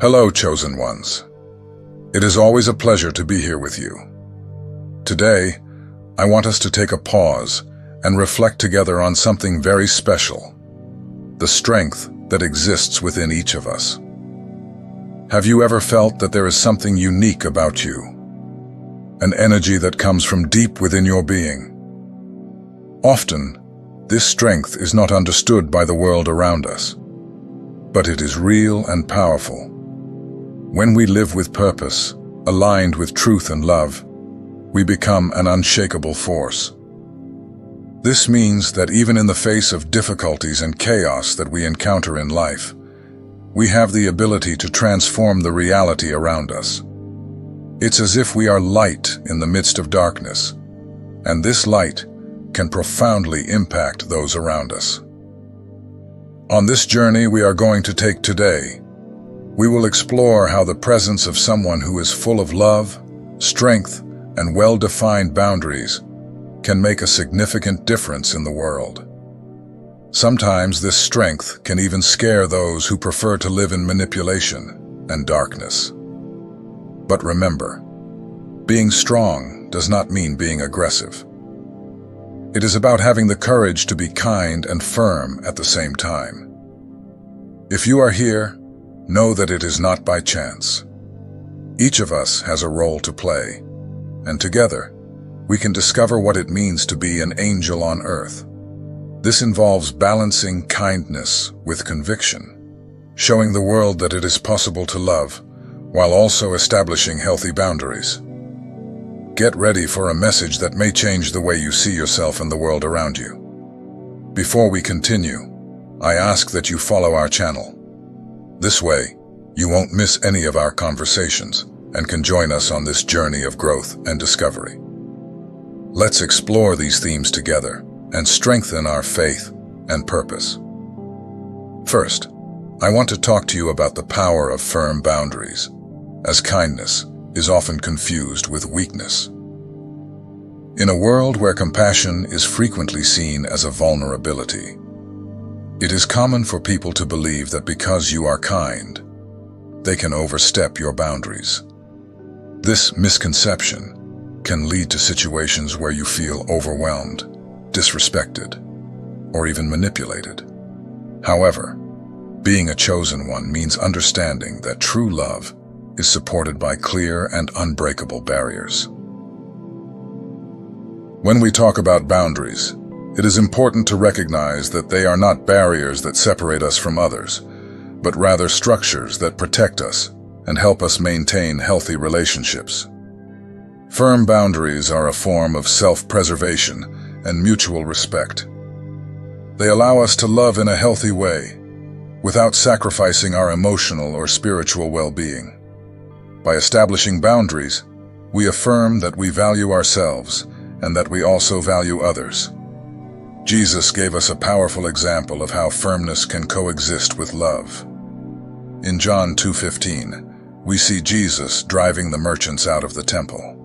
Hello, chosen ones. It is always a pleasure to be here with you. Today, I want us to take a pause and reflect together on something very special, the strength that exists within each of us. Have you ever felt that there is something unique about you? An energy that comes from deep within your being? Often, this strength is not understood by the world around us, but it is real and powerful. When we live with purpose, aligned with truth and love, we become an unshakable force. This means that even in the face of difficulties and chaos that we encounter in life, we have the ability to transform the reality around us. It's as if we are light in the midst of darkness, and this light can profoundly impact those around us. On this journey we are going to take today, we will explore how the presence of someone who is full of love, strength, and well-defined boundaries can make a significant difference in the world. Sometimes this strength can even scare those who prefer to live in manipulation and darkness. But remember, being strong does not mean being aggressive. It is about having the courage to be kind and firm at the same time. If you are here, know that it is not by chance. Each of us has a role to play, and together, we can discover what it means to be an angel on earth. This involves balancing kindness with conviction, showing the world that it is possible to love, while also establishing healthy boundaries. Get ready for a message that may change the way you see yourself and the world around you. Before we continue, I ask that you follow our channel. This way, you won't miss any of our conversations and can join us on this journey of growth and discovery. Let's explore these themes together and strengthen our faith and purpose. First, I want to talk to you about the power of firm boundaries, as kindness is often confused with weakness. In a world where compassion is frequently seen as a vulnerability, it is common for people to believe that because you are kind, they can overstep your boundaries. This misconception can lead to situations where you feel overwhelmed, disrespected, or even manipulated. However, being a chosen one means understanding that true love is supported by clear and unbreakable barriers. When we talk about boundaries, it is important to recognize that they are not barriers that separate us from others, but rather structures that protect us and help us maintain healthy relationships. Firm boundaries are a form of self-preservation and mutual respect. They allow us to love in a healthy way, without sacrificing our emotional or spiritual well-being. By establishing boundaries, we affirm that we value ourselves and that we also value others. Jesus gave us a powerful example of how firmness can coexist with love. In John 2:15, we see Jesus driving the merchants out of the temple.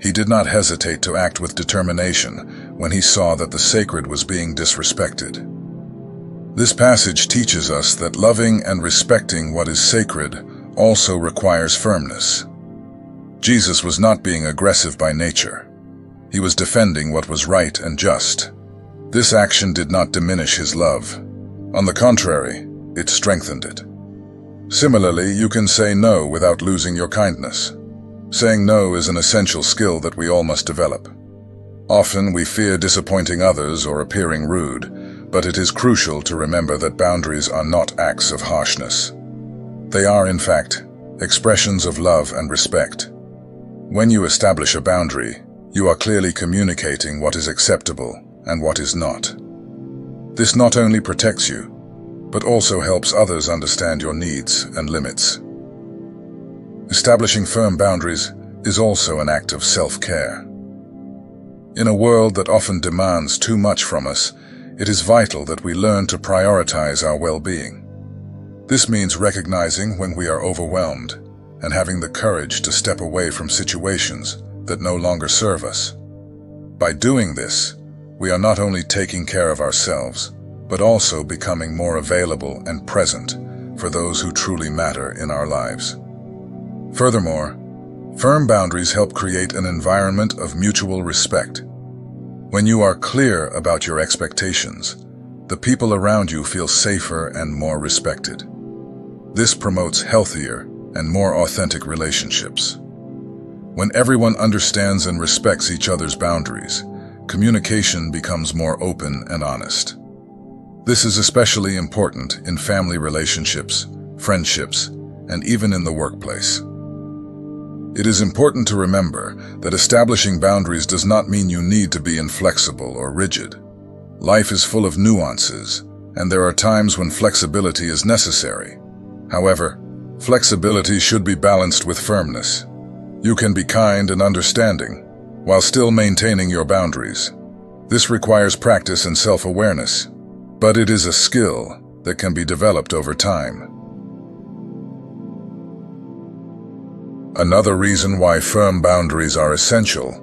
He did not hesitate to act with determination when he saw that the sacred was being disrespected. This passage teaches us that loving and respecting what is sacred also requires firmness. Jesus was not being aggressive by nature. He was defending what was right and just. This action did not diminish his love. On the contrary, it strengthened it. Similarly, you can say no without losing your kindness. Saying no is an essential skill that we all must develop. Often we fear disappointing others or appearing rude, but it is crucial to remember that boundaries are not acts of harshness. They are, in fact, expressions of love and respect. When you establish a boundary, you are clearly communicating what is acceptable and what is not. This not only protects you, but also helps others understand your needs and limits. Establishing firm boundaries is also an act of self-care. In a world that often demands too much from us, it is vital that we learn to prioritize our well-being. This means recognizing when we are overwhelmed and having the courage to step away from situations that no longer serve us. By doing this, we are not only taking care of ourselves, but also becoming more available and present for those who truly matter in our lives. Furthermore, firm boundaries help create an environment of mutual respect. When you are clear about your expectations, the people around you feel safer and more respected. This promotes healthier and more authentic relationships. When everyone understands and respects each other's boundaries, communication becomes more open and honest. This is especially important in family relationships, friendships, and even in the workplace. It is important to remember that establishing boundaries does not mean you need to be inflexible or rigid. Life is full of nuances, and there are times when flexibility is necessary. However, flexibility should be balanced with firmness. You can be kind and understanding, while still maintaining your boundaries. This requires practice and self-awareness, but it is a skill that can be developed over time. Another reason why firm boundaries are essential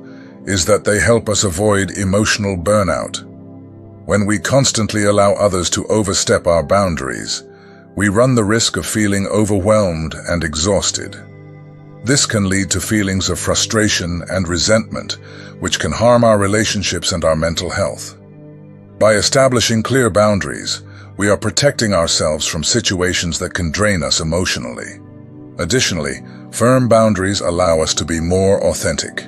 is that they help us avoid emotional burnout. When we constantly allow others to overstep our boundaries, we run the risk of feeling overwhelmed and exhausted. This can lead to feelings of frustration and resentment, which can harm our relationships and our mental health. By establishing clear boundaries, we are protecting ourselves from situations that can drain us emotionally. Additionally, firm boundaries allow us to be more authentic.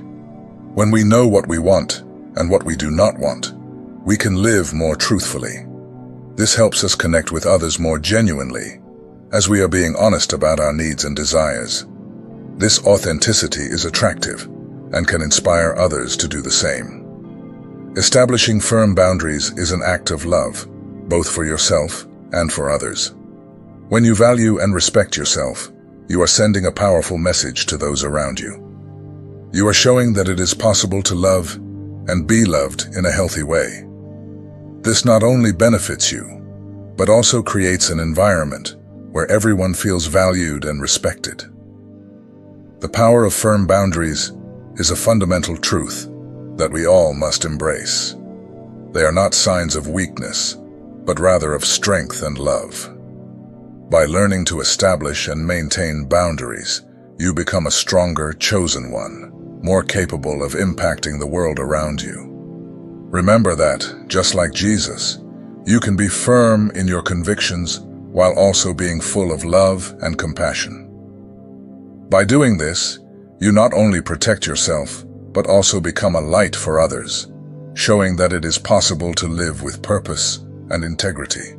When we know what we want and what we do not want, we can live more truthfully. This helps us connect with others more genuinely, as we are being honest about our needs and desires. This authenticity is attractive and can inspire others to do the same. Establishing firm boundaries is an act of love, both for yourself and for others. When you value and respect yourself, you are sending a powerful message to those around you. You are showing that it is possible to love and be loved in a healthy way. This not only benefits you, but also creates an environment where everyone feels valued and respected. The power of firm boundaries is a fundamental truth that we all must embrace. They are not signs of weakness, but rather of strength and love. By learning to establish and maintain boundaries, you become a stronger, chosen one, more capable of impacting the world around you. Remember that, just like Jesus, you can be firm in your convictions while also being full of love and compassion. By doing this, you not only protect yourself, but also become a light for others, showing that it is possible to live with purpose and integrity.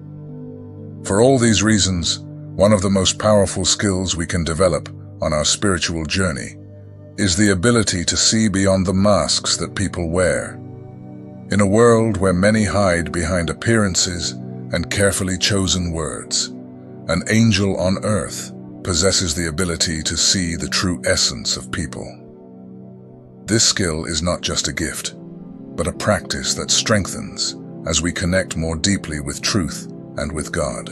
For all these reasons, one of the most powerful skills we can develop on our spiritual journey is the ability to see beyond the masks that people wear. In a world where many hide behind appearances and carefully chosen words, an angel on earth possesses the ability to see the true essence of people. This skill is not just a gift, but a practice that strengthens as we connect more deeply with truth and with God.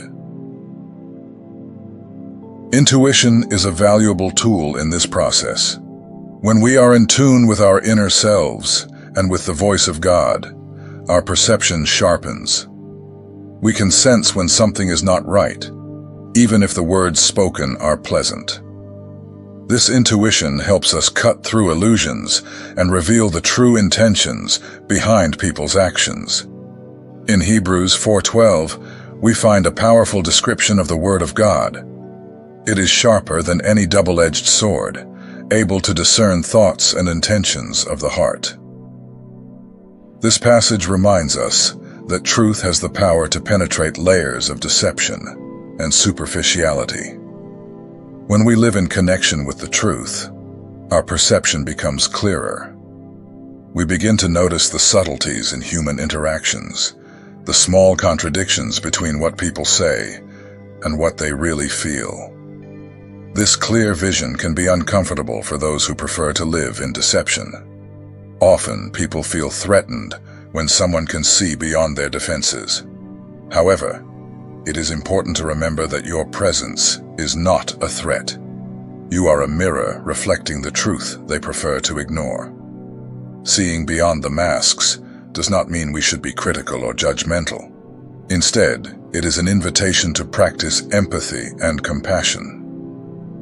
Intuition is a valuable tool in this process. When we are in tune with our inner selves and with the voice of God, our perception sharpens. We can sense when something is not right, even if the words spoken are pleasant. This intuition helps us cut through illusions and reveal the true intentions behind people's actions. In Hebrews 4:12, we find a powerful description of the Word of God. It is sharper than any double-edged sword, able to discern thoughts and intentions of the heart. This passage reminds us that truth has the power to penetrate layers of deception and superficiality. When we live in connection with the truth, our perception becomes clearer. We begin to notice the subtleties in human interactions, the small contradictions between what people say and what they really feel. This clear vision can be uncomfortable for those who prefer to live in deception. Often, people feel threatened when someone can see beyond their defenses. However, it is important to remember that your presence is not a threat. You are a mirror reflecting the truth they prefer to ignore. Seeing beyond the masks does not mean we should be critical or judgmental. Instead, It is an invitation to practice empathy and compassion.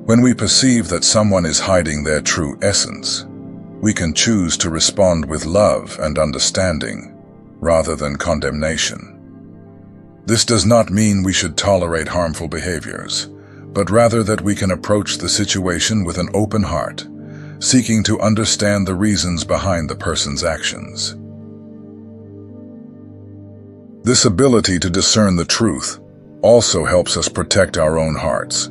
When we perceive that someone is hiding their true essence, we can choose to respond with love and understanding rather than condemnation. This does not mean we should tolerate harmful behaviors, but rather that we can approach the situation with an open heart, seeking to understand the reasons behind the person's actions. This ability to discern the truth also helps us protect our own hearts.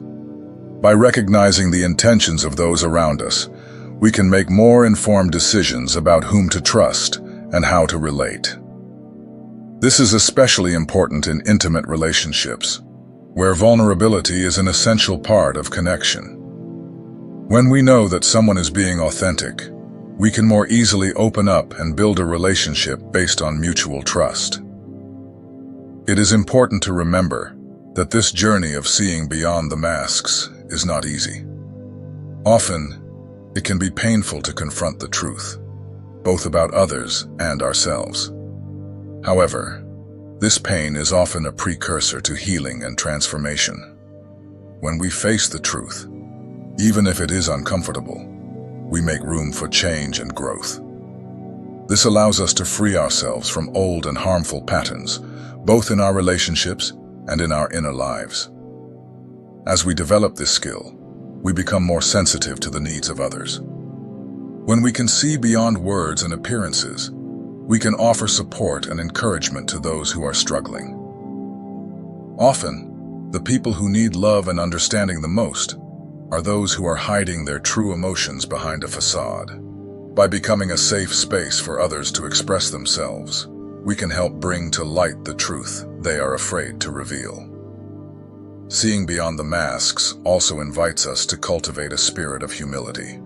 By recognizing the intentions of those around us, we can make more informed decisions about whom to trust and how to relate. This is especially important in intimate relationships, where vulnerability is an essential part of connection. When we know that someone is being authentic, we can more easily open up and build a relationship based on mutual trust. It is important to remember that this journey of seeing beyond the masks is not easy. Often, it can be painful to confront the truth, both about others and ourselves. However, this pain is often a precursor to healing and transformation. When we face the truth, even if it is uncomfortable, we make room for change and growth. This allows us to free ourselves from old and harmful patterns, both in our relationships and in our inner lives. As we develop this skill, we become more sensitive to the needs of others. When we can see beyond words and appearances, we can offer support and encouragement to those who are struggling. Often, the people who need love and understanding the most are those who are hiding their true emotions behind a facade. By becoming a safe space for others to express themselves, we can help bring to light the truth they are afraid to reveal. Seeing beyond the masks also invites us to cultivate a spirit of humility.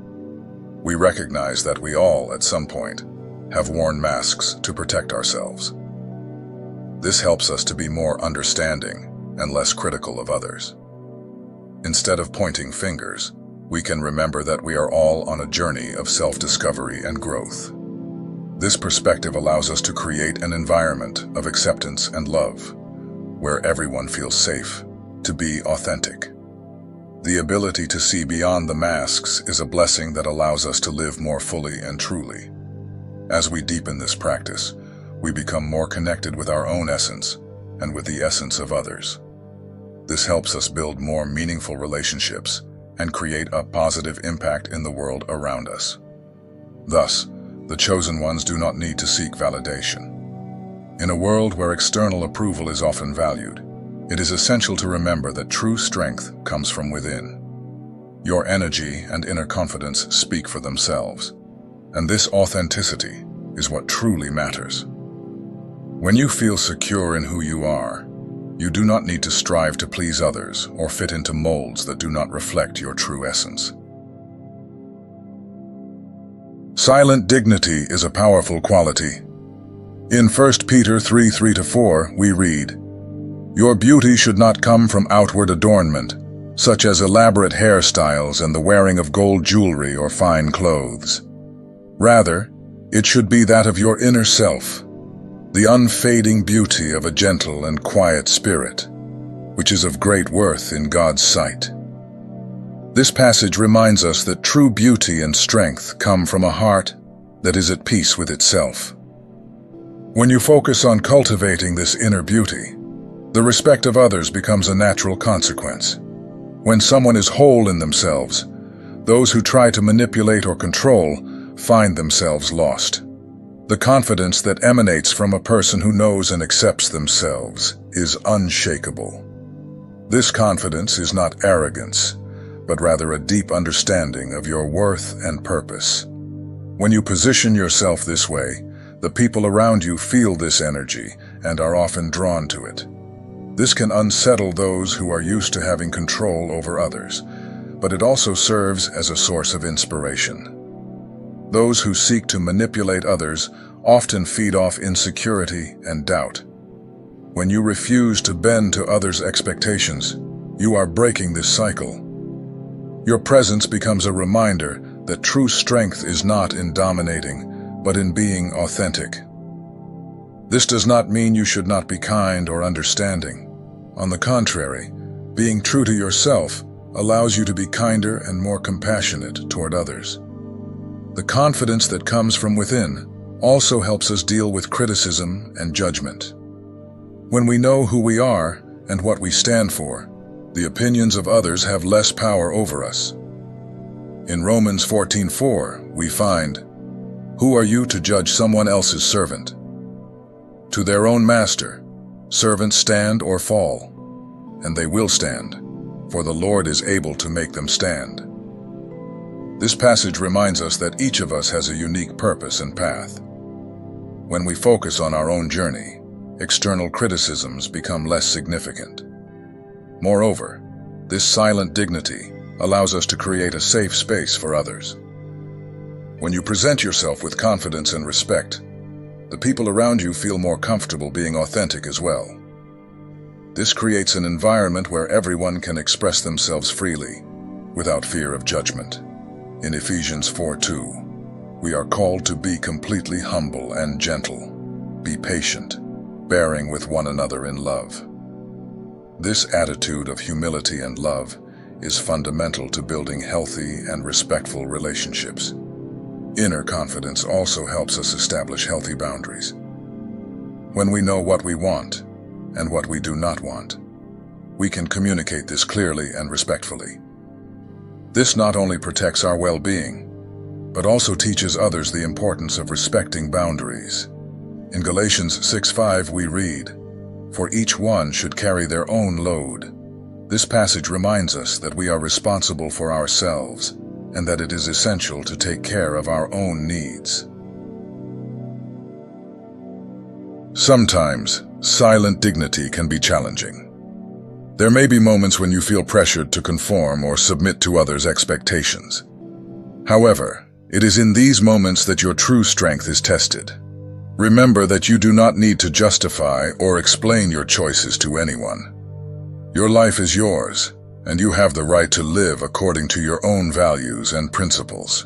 We recognize that we all, at some point, have worn masks to protect ourselves. This helps us to be more understanding and less critical of others. Instead of pointing fingers, we can remember that we are all on a journey of self-discovery and growth. This perspective allows us to create an environment of acceptance and love, where everyone feels safe to be authentic. The ability to see beyond the masks is a blessing that allows us to live more fully and truly. As we deepen this practice, we become more connected with our own essence and with the essence of others. This helps us build more meaningful relationships and create a positive impact in the world around us. Thus, the chosen ones do not need to seek validation. In a world where external approval is often valued, it is essential to remember that true strength comes from within. Your energy and inner confidence speak for themselves, and this authenticity is what truly matters. When you feel secure in who you are, you do not need to strive to please others or fit into molds that do not reflect your true essence. Silent dignity is a powerful quality. In 1 Peter 3:3-4, we read, "Your beauty should not come from outward adornment, such as elaborate hairstyles and the wearing of gold jewelry or fine clothes. Rather, it should be that of your inner self, the unfading beauty of a gentle and quiet spirit, which is of great worth in God's sight." This passage reminds us that true beauty and strength come from a heart that is at peace with itself. When you focus on cultivating this inner beauty, the respect of others becomes a natural consequence. When someone is whole in themselves, those who try to manipulate or control find themselves lost. The confidence that emanates from a person who knows and accepts themselves is unshakable. This confidence is not arrogance, but rather a deep understanding of your worth and purpose. When you position yourself this way, the people around you feel this energy and are often drawn to it. This can unsettle those who are used to having control over others, but it also serves as a source of inspiration. Those who seek to manipulate others often feed off insecurity and doubt. When you refuse to bend to others' expectations, you are breaking this cycle. Your presence becomes a reminder that true strength is not in dominating, but in being authentic. This does not mean you should not be kind or understanding. On the contrary, being true to yourself allows you to be kinder and more compassionate toward others. The confidence that comes from within also helps us deal with criticism and judgment. When we know who we are and what we stand for, the opinions of others have less power over us. In Romans 14:4, we find, "Who are you to judge someone else's servant? To their own master, servants stand or fall, and they will stand, for the Lord is able to make them stand." This passage reminds us that each of us has a unique purpose and path. When we focus on our own journey, external criticisms become less significant. Moreover, this silent dignity allows us to create a safe space for others. When you present yourself with confidence and respect, the people around you feel more comfortable being authentic as well. This creates an environment where everyone can express themselves freely, without fear of judgment. In Ephesians 4:2, we are called to be completely humble and gentle, be patient, bearing with one another in love. This attitude of humility and love is fundamental to building healthy and respectful relationships. Inner confidence also helps us establish healthy boundaries. When we know what we want and what we do not want, we can communicate this clearly and respectfully. This not only protects our well-being, but also teaches others the importance of respecting boundaries. In Galatians 6:5 we read, "For each one should carry their own load." This passage reminds us that we are responsible for ourselves and that it is essential to take care of our own needs. Sometimes, silent dignity can be challenging. There may be moments when you feel pressured to conform or submit to others' expectations. However, it is in these moments that your true strength is tested. Remember that you do not need to justify or explain your choices to anyone. Your life is yours, and you have the right to live according to your own values and principles.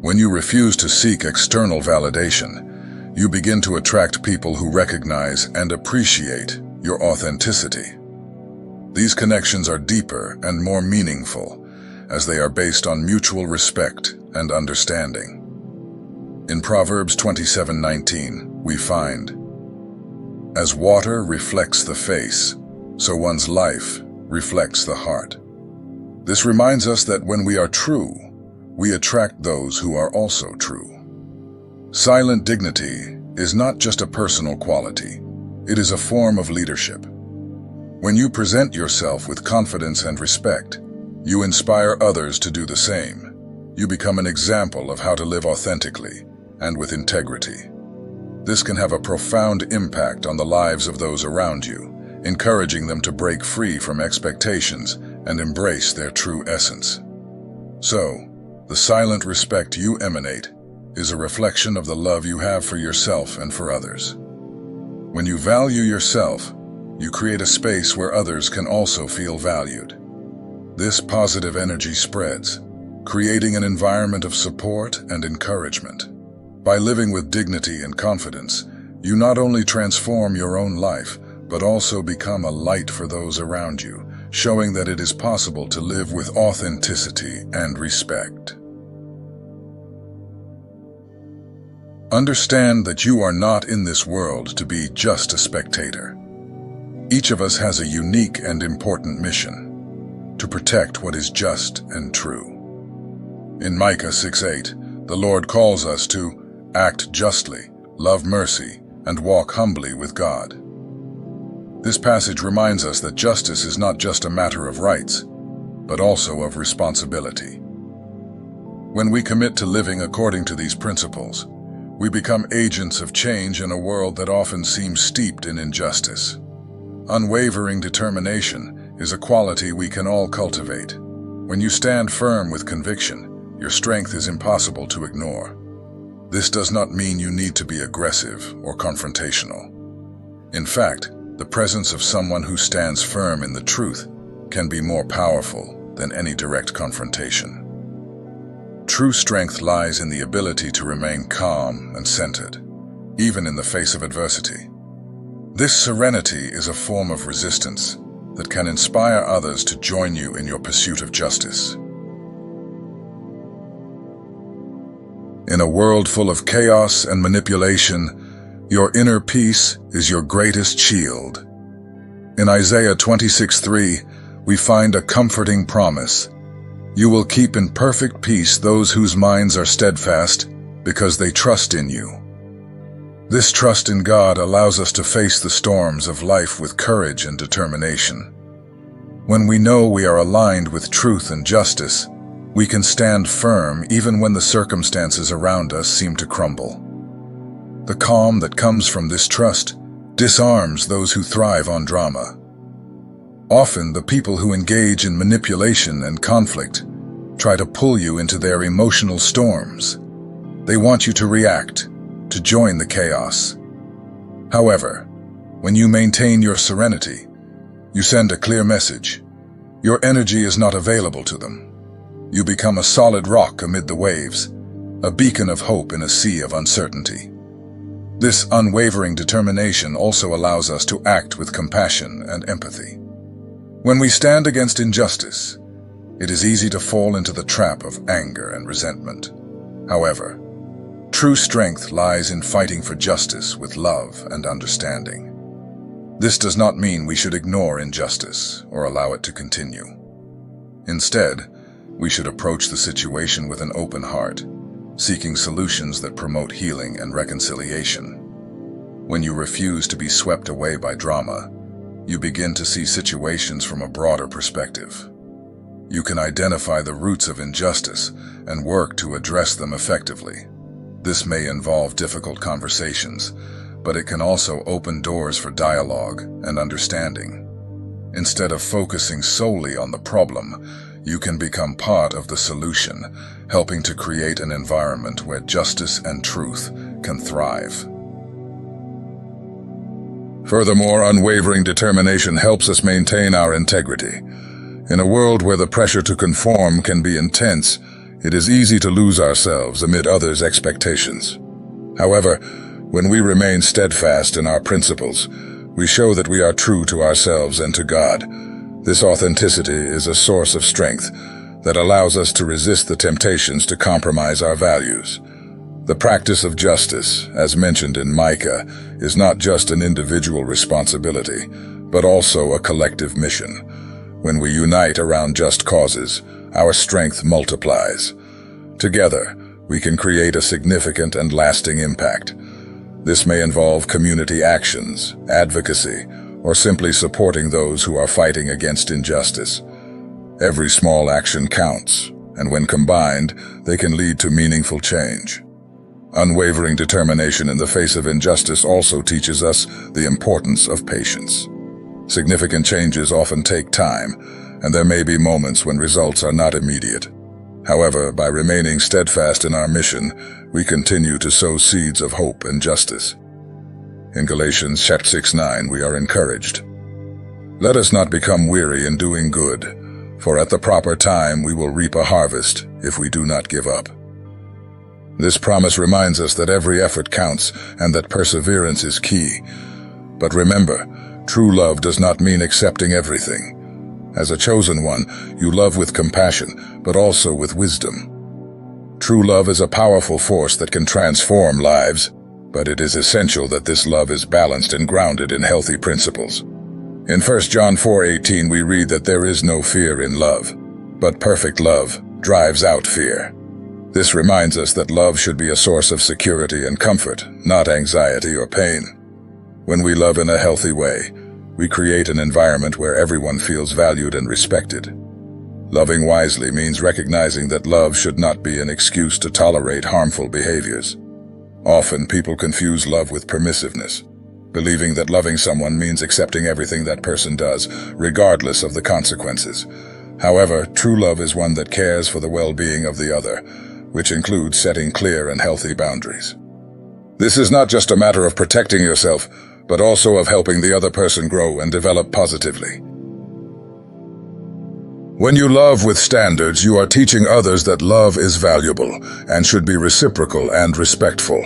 When you refuse to seek external validation, you begin to attract people who recognize and appreciate your authenticity. These connections are deeper and more meaningful, as they are based on mutual respect and understanding. In Proverbs 27:19, we find, "As water reflects the face, so one's life reflects the heart." This reminds us that when we are true, we attract those who are also true. Silent dignity is not just a personal quality, it is a form of leadership. When you present yourself with confidence and respect, you inspire others to do the same. You become an example of how to live authentically and with integrity. This can have a profound impact on the lives of those around you, encouraging them to break free from expectations and embrace their true essence. So, the silent respect you emanate is a reflection of the love you have for yourself and for others. When you value yourself, you create a space where others can also feel valued. This positive energy spreads, creating an environment of support and encouragement. By living with dignity and confidence, you not only transform your own life, but also become a light for those around you, showing that it is possible to live with authenticity and respect. Understand that you are not in this world to be just a spectator. Each of us has a unique and important mission: to protect what is just and true. In Micah 6:8, the Lord calls us to act justly, love mercy, and walk humbly with God. This passage reminds us that justice is not just a matter of rights, but also of responsibility. When we commit to living according to these principles, we become agents of change in a world that often seems steeped in injustice. Unwavering determination is a quality we can all cultivate. When you stand firm with conviction, your strength is impossible to ignore. This does not mean you need to be aggressive or confrontational. In fact, the presence of someone who stands firm in the truth can be more powerful than any direct confrontation. True strength lies in the ability to remain calm and centered, even in the face of adversity. This serenity is a form of resistance, that can inspire others to join you in your pursuit of justice. In a world full of chaos and manipulation, your inner peace is your greatest shield. In Isaiah 26:3, we find a comforting promise. You will keep in perfect peace those whose minds are steadfast because they trust in you. This trust in God allows us to face the storms of life with courage and determination. When we know we are aligned with truth and justice, we can stand firm even when the circumstances around us seem to crumble. The calm that comes from this trust disarms those who thrive on drama. Often, the people who engage in manipulation and conflict try to pull you into their emotional storms. They want you to react, to join the chaos. However, when you maintain your serenity, you send a clear message. Your energy is not available to them. You become a solid rock amid the waves, a beacon of hope in a sea of uncertainty. This unwavering determination also allows us to act with compassion and empathy. When we stand against injustice, it is easy to fall into the trap of anger and resentment. However, true strength lies in fighting for justice with love and understanding. This does not mean we should ignore injustice or allow it to continue. Instead, we should approach the situation with an open heart, seeking solutions that promote healing and reconciliation. When you refuse to be swept away by drama, you begin to see situations from a broader perspective. You can identify the roots of injustice and work to address them effectively. This may involve difficult conversations, but it can also open doors for dialogue and understanding. Instead of focusing solely on the problem, you can become part of the solution, helping to create an environment where justice and truth can thrive. Furthermore, unwavering determination helps us maintain our integrity. In a world where the pressure to conform can be intense, it is easy to lose ourselves amid others' expectations. However, when we remain steadfast in our principles, we show that we are true to ourselves and to God. This authenticity is a source of strength that allows us to resist the temptations to compromise our values. The practice of justice, as mentioned in Micah, is not just an individual responsibility, but also a collective mission. When we unite around just causes, our strength multiplies. Together, we can create a significant and lasting impact. This may involve community actions, advocacy, or simply supporting those who are fighting against injustice. Every small action counts, and when combined, they can lead to meaningful change. Unwavering determination in the face of injustice also teaches us the importance of patience. Significant changes often take time, and there may be moments when results are not immediate. However, by remaining steadfast in our mission, we continue to sow seeds of hope and justice. In Galatians chapter 6:9, we are encouraged. Let us not become weary in doing good, for at the proper time we will reap a harvest if we do not give up. This promise reminds us that every effort counts and that perseverance is key. But remember, true love does not mean accepting everything. As a chosen one, you love with compassion, but also with wisdom. True love is a powerful force that can transform lives, but it is essential that this love is balanced and grounded in healthy principles. In 1 John 4:18, we read that there is no fear in love, but perfect love drives out fear. This reminds us that love should be a source of security and comfort, not anxiety or pain. When we love in a healthy way, we create an environment where everyone feels valued and respected. Loving wisely means recognizing that love should not be an excuse to tolerate harmful behaviors. Often people confuse love with permissiveness, believing that loving someone means accepting everything that person does, regardless of the consequences. However, true love is one that cares for the well-being of the other, which includes setting clear and healthy boundaries. This is not just a matter of protecting yourself, but also of helping the other person grow and develop positively. When you love with standards, you are teaching others that love is valuable and should be reciprocal and respectful.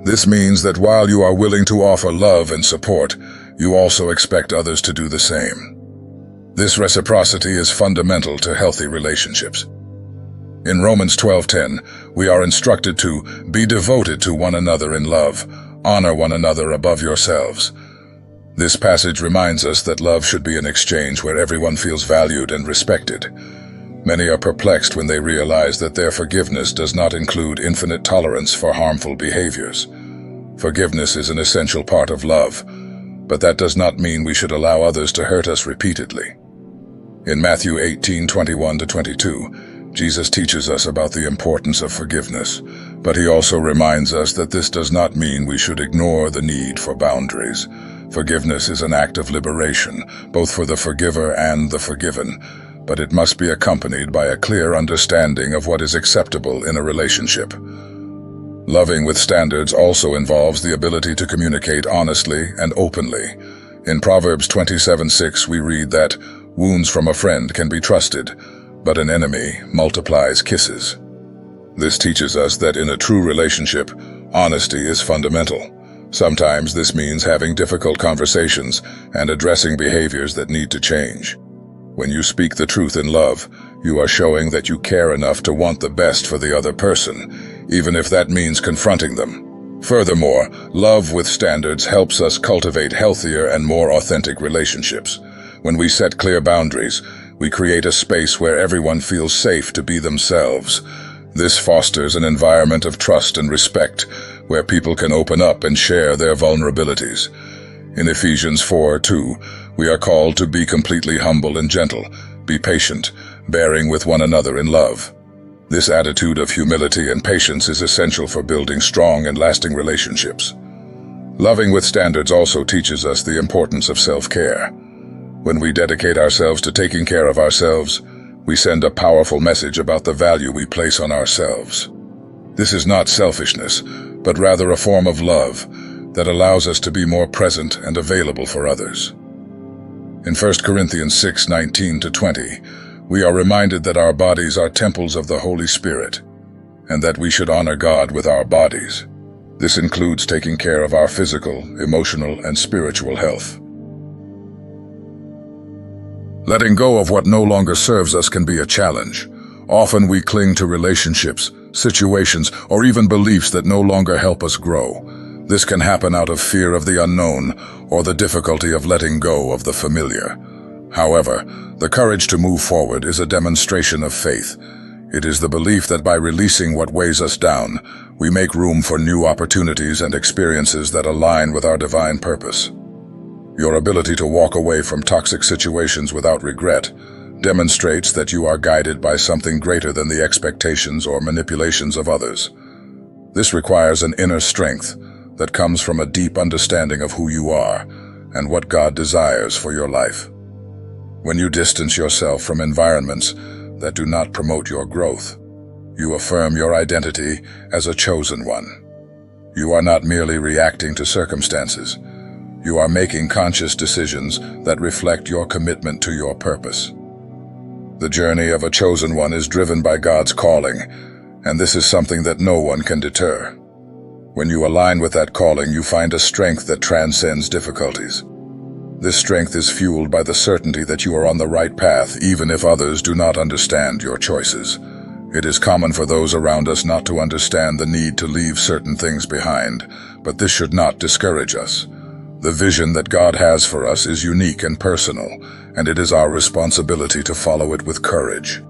This means that while you are willing to offer love and support, you also expect others to do the same. This reciprocity is fundamental to healthy relationships. In Romans 12:10, we are instructed to be devoted to one another in love, honor one another above yourselves. This passage reminds us that love should be an exchange where everyone feels valued and respected. Many are perplexed when they realize that their forgiveness does not include infinite tolerance for harmful behaviors. Forgiveness is an essential part of love, but that does not mean we should allow others to hurt us repeatedly. In Matthew 18:21-22, Jesus teaches us about the importance of forgiveness, but he also reminds us that this does not mean we should ignore the need for boundaries. Forgiveness is an act of liberation, both for the forgiver and the forgiven, but it must be accompanied by a clear understanding of what is acceptable in a relationship. Loving with standards also involves the ability to communicate honestly and openly. In Proverbs 27:6 we read that, "Wounds from a friend can be trusted, but an enemy multiplies kisses." This teaches us that in a true relationship, honesty is fundamental. Sometimes this means having difficult conversations and addressing behaviors that need to change. When you speak the truth in love, you are showing that you care enough to want the best for the other person, even if that means confronting them. Furthermore, love with standards helps us cultivate healthier and more authentic relationships. When we set clear boundaries, we create a space where everyone feels safe to be themselves. This fosters an environment of trust and respect, where people can open up and share their vulnerabilities. In Ephesians 4:2, we are called to be completely humble and gentle, be patient, bearing with one another in love. This attitude of humility and patience is essential for building strong and lasting relationships. Loving with standards also teaches us the importance of self-care. When we dedicate ourselves to taking care of ourselves, we send a powerful message about the value we place on ourselves. This is not selfishness, but rather a form of love that allows us to be more present and available for others. In 1 Corinthians 6:19-20, we are reminded that our bodies are temples of the Holy Spirit, and that we should honor God with our bodies. This includes taking care of our physical, emotional, and spiritual health. Letting go of what no longer serves us can be a challenge. Often we cling to relationships, situations, or even beliefs that no longer help us grow. This can happen out of fear of the unknown or the difficulty of letting go of the familiar. However, the courage to move forward is a demonstration of faith. It is the belief that by releasing what weighs us down, we make room for new opportunities and experiences that align with our divine purpose. Your ability to walk away from toxic situations without regret demonstrates that you are guided by something greater than the expectations or manipulations of others. This requires an inner strength that comes from a deep understanding of who you are and what God desires for your life. When you distance yourself from environments that do not promote your growth, you affirm your identity as a chosen one. You are not merely reacting to circumstances. You are making conscious decisions that reflect your commitment to your purpose. The journey of a chosen one is driven by God's calling, and this is something that no one can deter. When you align with that calling, you find a strength that transcends difficulties. This strength is fueled by the certainty that you are on the right path, even if others do not understand your choices. It is common for those around us not to understand the need to leave certain things behind, but this should not discourage us. The vision that God has for us is unique and personal, and it is our responsibility to follow it with courage.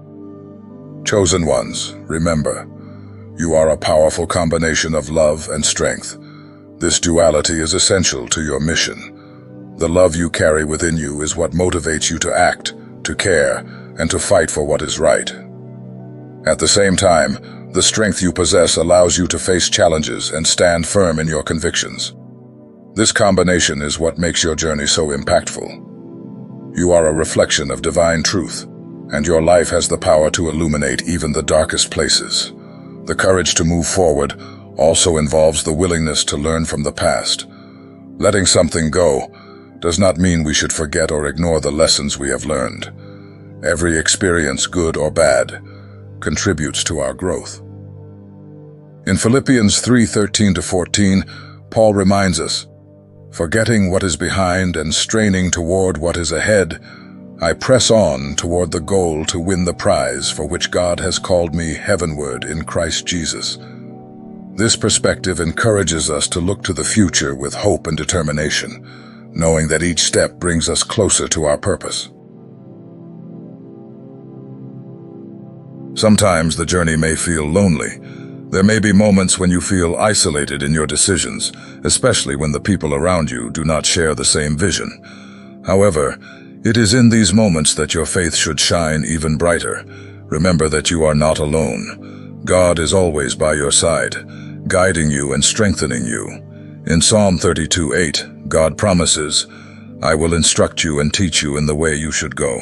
Chosen ones, remember, you are a powerful combination of love and strength. This duality is essential to your mission. The love you carry within you is what motivates you to act, to care, and to fight for what is right. At the same time, the strength you possess allows you to face challenges and stand firm in your convictions. This combination is what makes your journey so impactful. You are a reflection of divine truth, and your life has the power to illuminate even the darkest places. The courage to move forward also involves the willingness to learn from the past. Letting something go does not mean we should forget or ignore the lessons we have learned. Every experience, good or bad, contributes to our growth. In Philippians 3:13-14, Paul reminds us, "Forgetting what is behind and straining toward what is ahead, I press on toward the goal to win the prize for which God has called me heavenward in Christ Jesus. This perspective encourages us to look to the future with hope and determination, knowing that each step brings us closer to our purpose. Sometimes the journey may feel lonely. There may be moments when you feel isolated in your decisions, especially when the people around you do not share the same vision. However, it is in these moments that your faith should shine even brighter. Remember that you are not alone. God is always by your side, guiding you and strengthening you. In Psalm 32:8, God promises, "I will instruct you and teach you in the way you should go.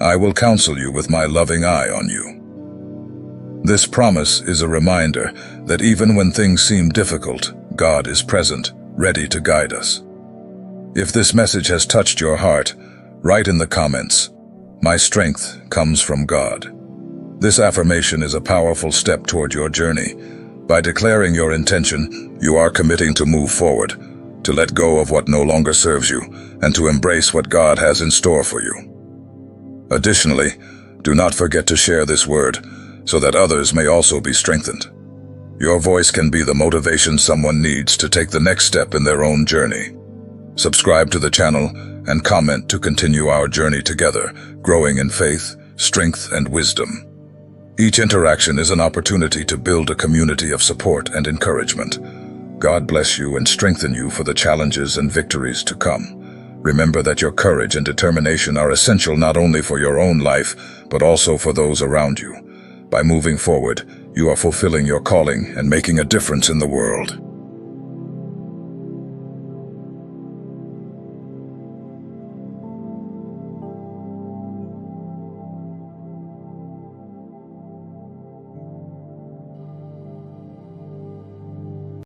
I will counsel you with my loving eye on you." This promise is a reminder that even when things seem difficult, God is present, ready to guide us. If this message has touched your heart, write in the comments, "My strength comes from God." This affirmation is a powerful step toward your journey. By declaring your intention, you are committing to move forward, to let go of what no longer serves you, and to embrace what God has in store for you. Additionally, do not forget to share this word, so that others may also be strengthened. Your voice can be the motivation someone needs to take the next step in their own journey. Subscribe to the channel and comment to continue our journey together, growing in faith, strength, and wisdom. Each interaction is an opportunity to build a community of support and encouragement. God bless you and strengthen you for the challenges and victories to come. Remember that your courage and determination are essential not only for your own life, but also for those around you. By moving forward, you are fulfilling your calling and making a difference in the world.